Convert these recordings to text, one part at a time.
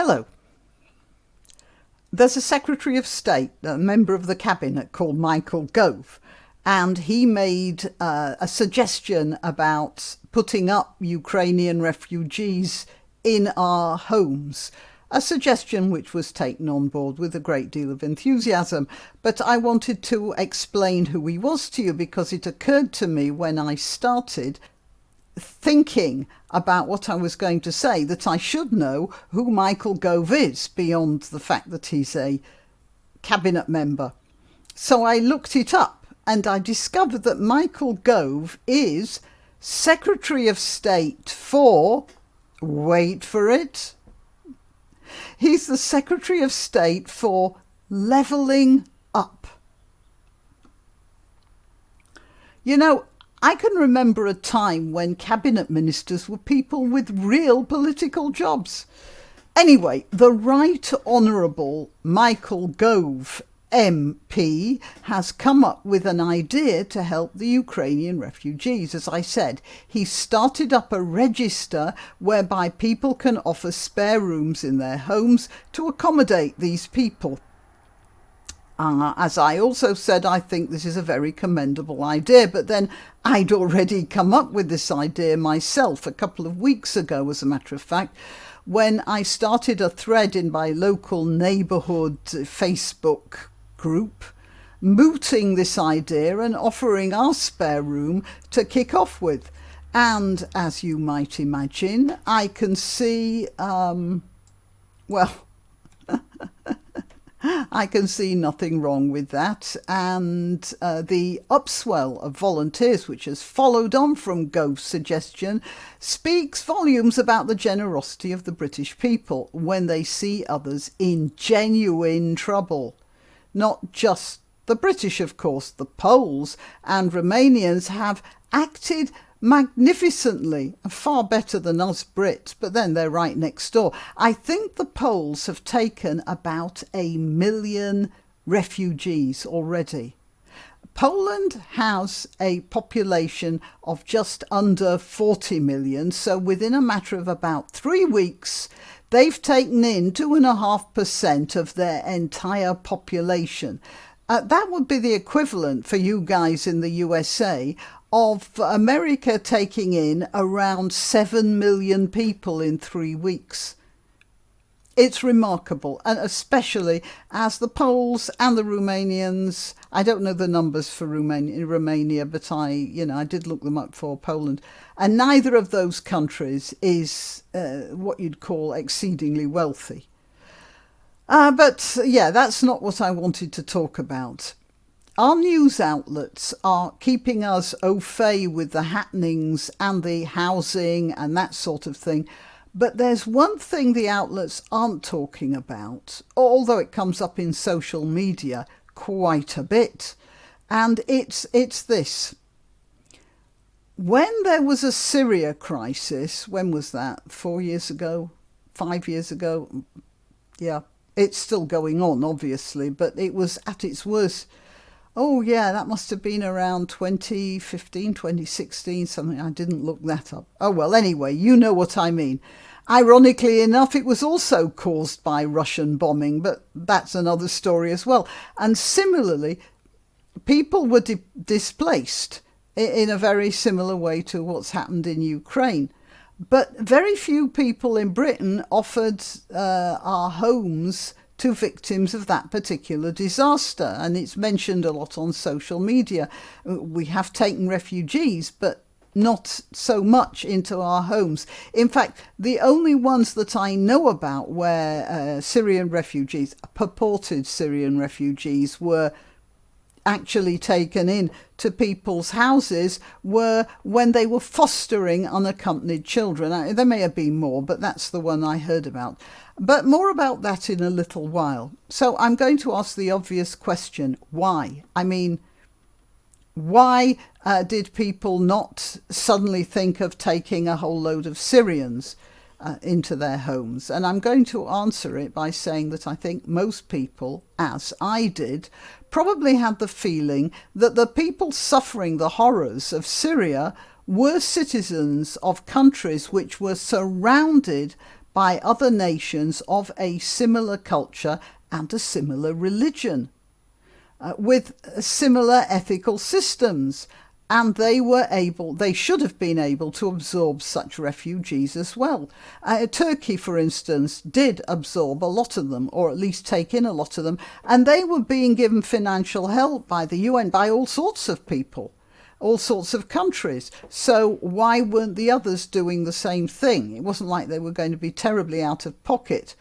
Hello. There's a Secretary of State, a member of the cabinet called Michael Gove, and he made a suggestion about putting up Ukrainian refugees in our homes, a suggestion which was taken on board with a great deal of enthusiasm. But I wanted to explain who he was to you because it occurred to me when I started thinking about what I was going to say that I should know who Michael Gove is beyond the fact that he's a cabinet member. So I looked it up and I discovered that Michael Gove is Secretary of State for, wait for it, he's the Secretary of State for levelling up. You know, I can remember a time when cabinet ministers were people with real political jobs. Anyway, the Right Honourable Michael Gove, MP, has come up with an idea to help the Ukrainian refugees. As I said, he started up a register whereby people can offer spare rooms in their homes to accommodate these people. As I also said, I think this is a very commendable idea, but then I'd already come up with this idea myself a couple of weeks ago, as a matter of fact, when I started a thread in my local neighbourhood Facebook group, mooting this idea and offering our spare room to kick off with. And as you might imagine, I can see, I can see nothing wrong with that, and the upswell of volunteers which has followed on from Gove's suggestion speaks volumes about the generosity of the British people when they see others in genuine trouble. Not just the British, of course, the Poles and Romanians have acted magnificently, far better than us Brits, but then they're right next door. I think the Poles have taken about 1 million refugees already. Poland has a population of just under 40 million, so within a matter of about 3 weeks, they've taken in 2.5% of their entire population. That would be the equivalent for you guys in the USA of America taking in around 7 million people in 3 weeks. It's remarkable, and especially as the Poles and the Romanians, I don't know the numbers for Romania, but I did look them up for Poland, and neither of those countries is what you'd call exceedingly wealthy. But yeah, that's not what I wanted to talk about. Our news outlets are keeping us au fait with the happenings and the housing and that sort of thing. But there's one thing the outlets aren't talking about, although it comes up in social media quite a bit. And it's this. When there was a Syria crisis, when was that? 4 years ago? 5 years ago? Yeah, it's still going on, obviously, but it was at its worst. Oh, yeah, that must have been around 2015, 2016, something. I didn't look that up. Oh, well, anyway, you know what I mean. Ironically enough, it was also caused by Russian bombing, but that's another story as well. And similarly, people were displaced in a very similar way to what's happened in Ukraine. But very few people in Britain offered our homes to victims of that particular disaster. And it's mentioned a lot on social media. We have taken refugees, but not so much into our homes. In fact, the only ones that I know about where Syrian refugees, purported Syrian refugees, were actually taken in to people's houses were when they were fostering unaccompanied children. There may have been more, but that's the one I heard about. But more about that in a little while. So I'm going to ask the obvious question, why? I mean, why did people not suddenly think of taking a whole load of Syrians into their homes? And I'm going to answer it by saying that I think most people, as I did, probably had the feeling that the people suffering the horrors of Syria were citizens of countries which were surrounded by other nations of a similar culture and a similar religion, with similar ethical systems. And they should have been able to absorb such refugees as well. Turkey, for instance, did absorb a lot of them, or at least take in a lot of them, and they were being given financial help by the UN, by all sorts of people, all sorts of countries. So why weren't the others doing the same thing? It wasn't like they were going to be terribly out of pocket.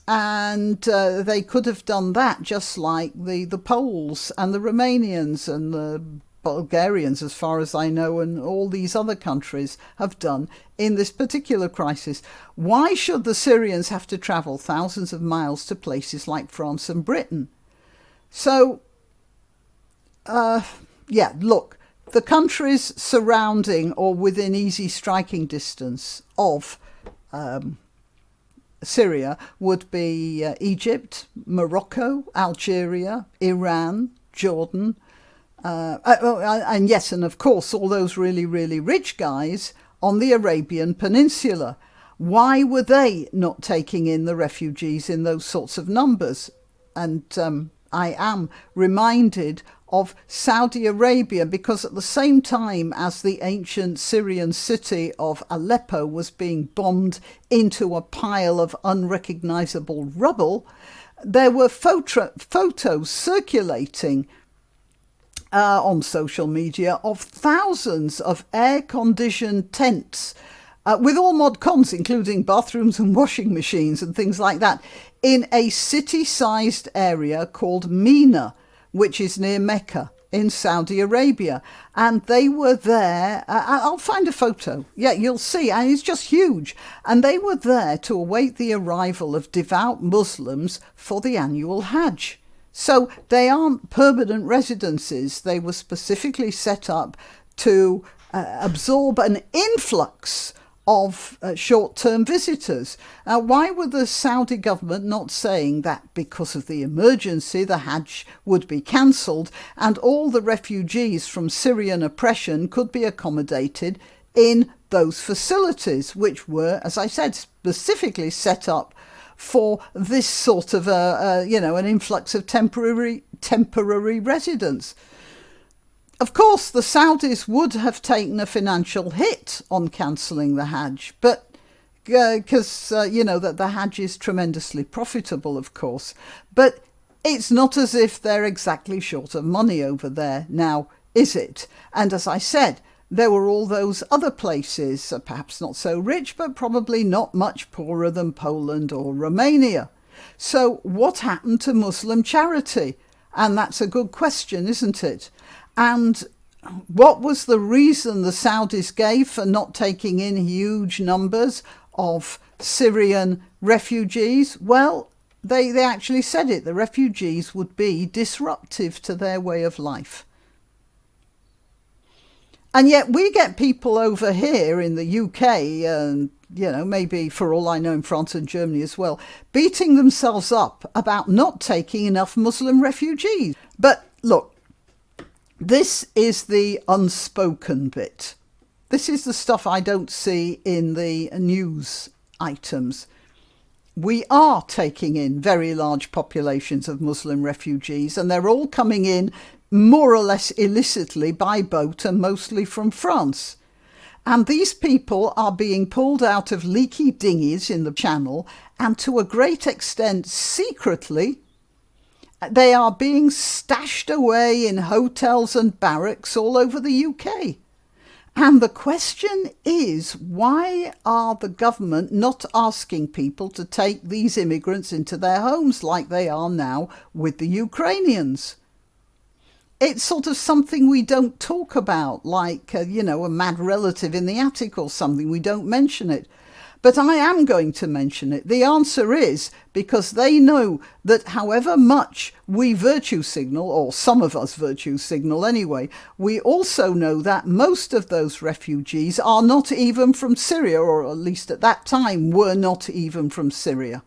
And they could have done that just like the Poles and the Romanians and the Bulgarians, as far as I know, and all these other countries have done in this particular crisis. Why should the Syrians have to travel thousands of miles to places like France and Britain? So, yeah, look, the countries surrounding or within easy striking distance of Syria would be Egypt, Morocco, Algeria, Iran, Jordan, and yes, and of course, all those really, really rich guys on the Arabian Peninsula. Why were they not taking in the refugees in those sorts of numbers? And I am reminded of Saudi Arabia, because at the same time as the ancient Syrian city of Aleppo was being bombed into a pile of unrecognizable rubble, there were photos circulating on social media of thousands of air-conditioned tents with all mod cons, including bathrooms and washing machines and things like that, in a city-sized area called Mina, which is near Mecca in Saudi Arabia. And they were there, I'll find a photo, yeah, you'll see, and it's just huge. And they were there to await the arrival of devout Muslims for the annual Hajj. So they aren't permanent residences. They were specifically set up to absorb an influx of short-term visitors. Why were the Saudi government not saying that because of the emergency the Hajj would be cancelled and all the refugees from Syrian oppression could be accommodated in those facilities, which were, as I said, specifically set up for this sort of an influx of temporary residents? Of course, the Saudis would have taken a financial hit on cancelling the Hajj, but because that the Hajj is tremendously profitable, of course. But it's not as if they're exactly short of money over there now, is it? And as I said, there were all those other places, perhaps not so rich, but probably not much poorer than Poland or Romania. So what happened to Muslim charity? And that's a good question, isn't it? And what was the reason the Saudis gave for not taking in huge numbers of Syrian refugees? Well, they actually said it. The refugees would be disruptive to their way of life. And yet we get people over here in the UK, and maybe for all I know in France and Germany as well, beating themselves up about not taking enough Muslim refugees. But look, this is the unspoken bit. This is the stuff I don't see in the news items. We are taking in very large populations of Muslim refugees, and they're all coming in more or less illicitly by boat and mostly from France. And these people are being pulled out of leaky dinghies in the Channel, and to a great extent secretly, they are being stashed away in hotels and barracks all over the UK. And the question is, why are the government not asking people to take these immigrants into their homes like they are now with the Ukrainians? It's sort of something we don't talk about, like, a mad relative in the attic or something. We don't mention it. But I am going to mention it. The answer is because they know that however much we virtue signal, or some of us virtue signal anyway, we also know that most of those refugees are not even from Syria, or at least at that time were not even from Syria.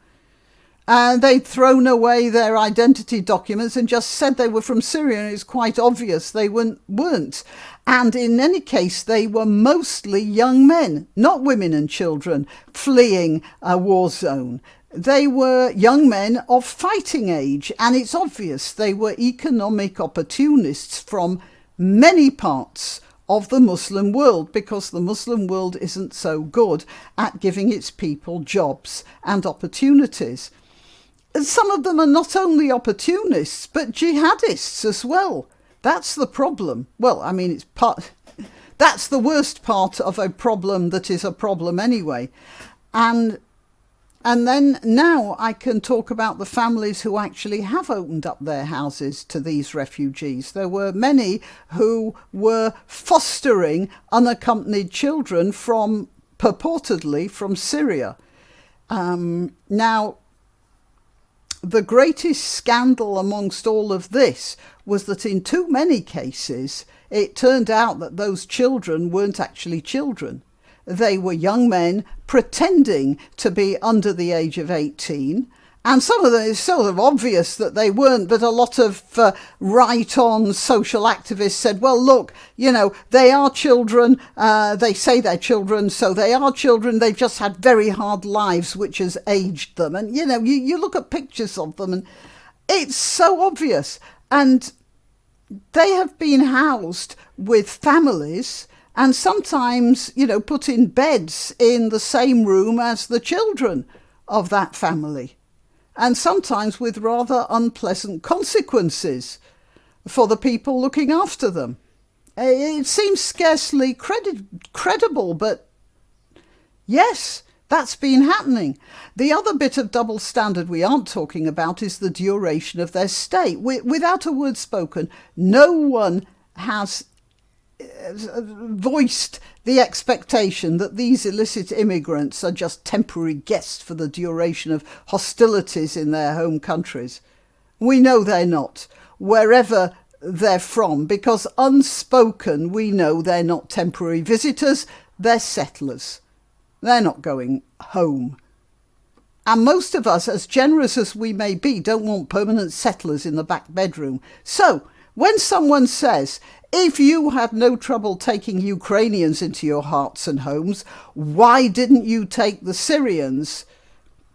And they'd thrown away their identity documents and just said they were from Syria, and it's quite obvious they weren't. And in any case, they were mostly young men, not women and children, fleeing a war zone. They were young men of fighting age, and it's obvious they were economic opportunists from many parts of the Muslim world, because the Muslim world isn't so good at giving its people jobs and opportunities. Some of them are not only opportunists, but jihadists as well. That's the problem. Well, I mean, that's the worst part of a problem that is a problem anyway. And then now I can talk about the families who actually have opened up their houses to these refugees. There were many who were fostering unaccompanied children purportedly from Syria. Now, the greatest scandal amongst all of this was that in too many cases, it turned out that those children weren't actually children. They were young men pretending to be under the age of 18. And some of them, it's sort of obvious that they weren't, but a lot of right-on social activists said, well, look, they are children. They say they're children, so they are children. They've just had very hard lives, which has aged them. And, you look at pictures of them and it's so obvious. And they have been housed with families and sometimes, put in beds in the same room as the children of that family. And sometimes with rather unpleasant consequences for the people looking after them. It seems scarcely credible, but yes, that's been happening. The other bit of double standard we aren't talking about is the duration of their stay. Without a word spoken, no one has voiced the expectation that these illicit immigrants are just temporary guests for the duration of hostilities in their home countries. We know they're not, wherever they're from, because unspoken we know they're not temporary visitors, they're settlers. They're not going home. And most of us, as generous as we may be, don't want permanent settlers in the back bedroom. So, when someone says, if you had no trouble taking Ukrainians into your hearts and homes, why didn't you take the Syrians?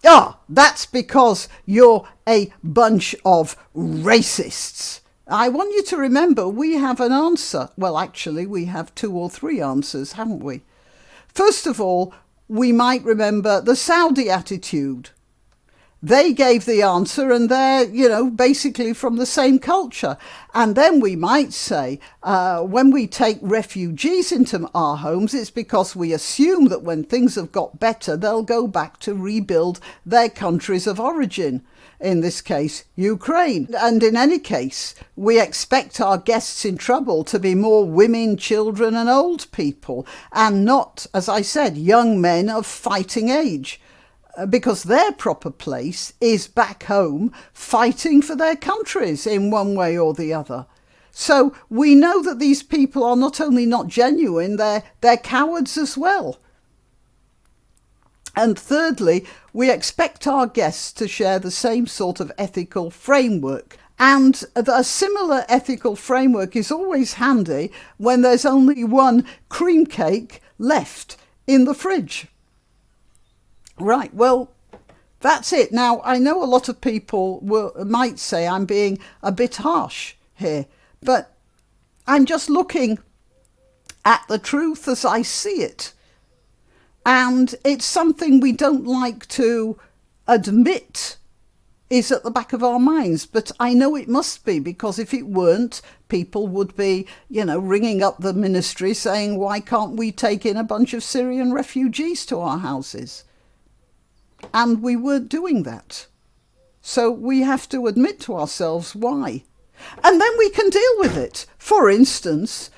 That's because you're a bunch of racists. I want you to remember we have an answer. Well, actually, we have 2 or 3 answers, haven't we? First of all, we might remember the Saudi attitude. They gave the answer and they're, basically from the same culture. And then we might say, when we take refugees into our homes, it's because we assume that when things have got better, they'll go back to rebuild their countries of origin. In this case, Ukraine. And in any case, we expect our guests in trouble to be more women, children and old people, and not, as I said, young men of fighting age. Because their proper place is back home fighting for their countries in one way or the other. So we know that these people are not only not genuine, they're cowards as well. And thirdly, we expect our guests to share the same sort of ethical framework. And a similar ethical framework is always handy when there's only one cream cake left in the fridge. Right, well, that's it. Now, I know a lot of people might say I'm being a bit harsh here, but I'm just looking at the truth as I see it. And it's something we don't like to admit is at the back of our minds, but I know it must be, because if it weren't, people would be, ringing up the ministry saying, why can't we take in a bunch of Syrian refugees to our houses? And we weren't doing that. So we have to admit to ourselves why. And then we can deal with it. For instance,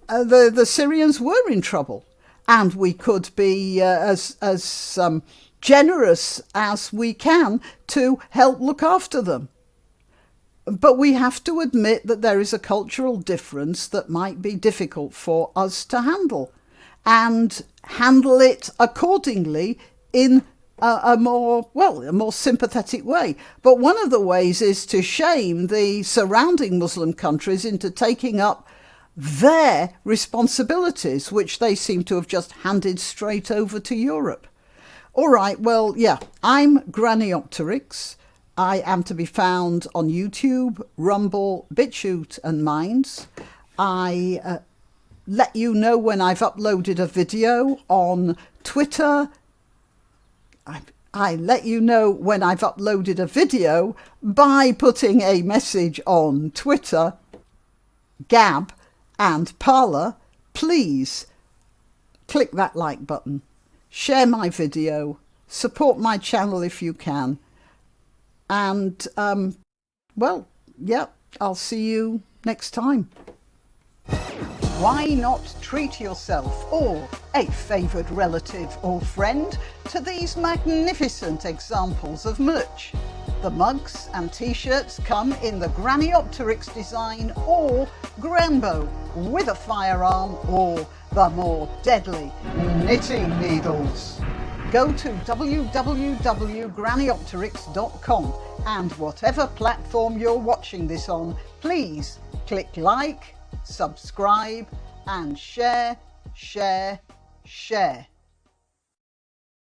the Syrians were in trouble. And we could be as generous as we can to help look after them. But we have to admit that there is a cultural difference that might be difficult for us to handle. And handle it accordingly in a more sympathetic way. But one of the ways is to shame the surrounding Muslim countries into taking up their responsibilities, which they seem to have just handed straight over to Europe. All right, well, yeah, I'm Graniopteryx. I am to be found on YouTube, Rumble, BitChute and Minds. I let you know when I've uploaded a video on Twitter. I let you know when I've uploaded a video by putting a message on Twitter, Gab and Parler. Please click that like button, share my video, support my channel if you can. And, well, yeah, I'll see you next time. Why not treat yourself or a favoured relative or friend to these magnificent examples of merch? The mugs and t-shirts come in the Graniopteryx design or Grambo with a firearm or the more deadly knitting needles. Go to www.graniopteryx.com and whatever platform you're watching this on, please click like, subscribe and share.